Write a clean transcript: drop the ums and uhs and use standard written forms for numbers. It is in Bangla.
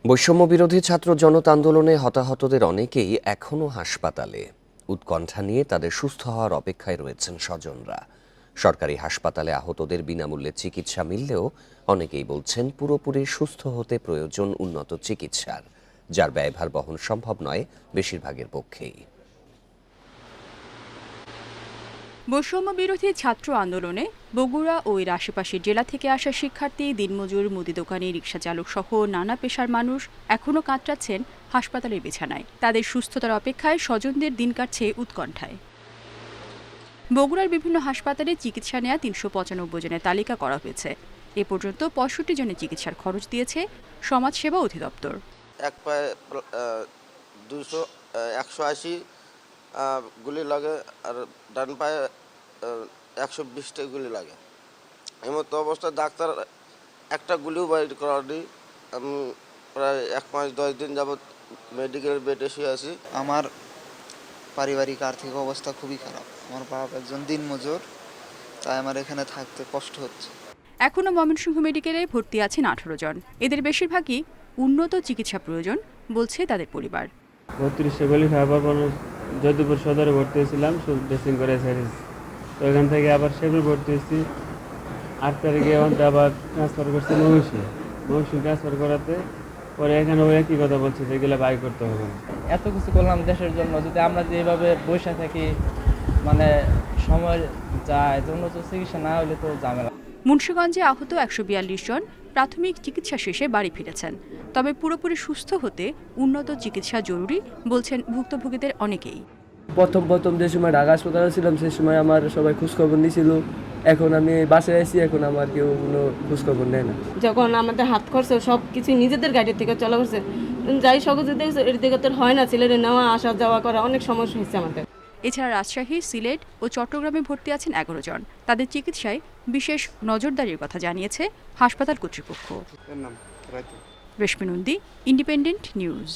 বৈষম্য বিরোধী ছাত্র জনতা আন্দোলনে হতাহতদের অনেকেই এখনও হাসপাতালে। উৎকণ্ঠা নিয়ে তাদের সুস্থ হওয়ার অপেক্ষায় রয়েছেন স্বজনরা। সরকারি হাসপাতালে আহতদের বিনামূল্যে চিকিৎসা মিললেও অনেকেই বলছেন পুরোপুরি সুস্থ হতে প্রয়োজন উন্নত চিকিৎসার, যার ব্যয়ভার বহন সম্ভব নয় বেশিরভাগের পক্ষেই। বৈষম্য বিরোধী ছাত্র আন্দোলনে বগুড়া ও এর আশেপাশের জেলা থেকে আসা শিক্ষার্থী, দিনমজুর, মুদি দোকানি, রিকশা চালক সহ নানা পেশার মানুষ এখনও কাতরাচ্ছেন হাসপাতালের বিছানায়। তাদের সুস্থতার অপেক্ষায় স্বজনদের দিন কাটছে উৎকণ্ঠায়। বগুড়ার বিভিন্ন হাসপাতালে চিকিৎসা নেওয়া ৩৯৫ জনের তালিকা করা হয়েছে। এ পর্যন্ত ৬৫ জনের চিকিৎসার খরচ দিয়েছে সমাজসেবা অধিদপ্তর। এক পায়ে 180 গুলি লাগে, আর ডান পায়ে 120টা গুলি লাগে। এমতো অবস্থায় ডাক্তার একটা গুলিও বাইর করানি। আমি প্রায় 1 মাস 10 দিন যাবৎ মেডিকেল বেডে শুয়ে আছি। আমার পারিবারিক আর্থিক অবস্থা খুবই খারাপ। আমার বাবা একজন দিনমজুর, তাই আমার এখানে থাকতে কষ্ট হচ্ছে। এখনও ময়মনসিংহ মেডিকেলে ভর্তি আছেন 18 জন। এদের বেশিরভাগই উন্নত চিকিৎসা প্রয়োজন বলছে তাদের পরিবার। 32 গুলি খাবার পর যদুপুর সদরে ভর্তি হয়েছিলাম, ড্রেসিং করে সেরেছি। তো এখান থেকে আবার সেগুলো ভর্তি হয়েছি। 8 তারিখে আবার ট্রান্সফার করছি মৌসুম ট্রান্সফার করাতে পরে এখানে ওই একই কথা বলছে, যেগুলো বাই করতে হবে না। এত কিছু করলাম দেশের জন্য, যদি আমরা যেভাবে বসে থাকি মানে সময় যায়, উন্নত চিকিৎসা না হলে তো ঝামেলা। মুন্সিগঞ্জে আহত 142 জন প্রাথমিক চিকিৎসা শেষে বাড়ি ফিরেছেন। তবে পুরোপুরি সুস্থ হতে উন্নত চিকিৎসা জরুরি বলছেন ভুক্তভোগীদের অনেকেই। প্রথম যে সময় ঢাকা হাসপাতালে ছিলাম সেই সময় আমার সবাই খোঁজখবর নিয়েছিল। এখন আমি বাসায় আছি, এখন আমার কেউ কোনো খোঁজখবর নেয় না। যখন আমাদের হাত খরচ সব কিছু নিজেদের গাড়ি থেকে চলা করছে, যাই সহজে দেখছে এর দিকে তো হয় না, ছেলের নেওয়া আসা যাওয়া করা অনেক সমস্যা হয়েছে আমাদের। এছাড়া রাজশাহী, সিলেট ও চট্টগ্রামে ভর্তি আছেন 11 জন। তাদের চিকিৎসায় বিশেষ নজরদারির কথা জানিয়েছে হাসপাতাল কর্তৃপক্ষ। রেশমি নন্দী, ইন্ডিপেন্ডেন্ট নিউজ।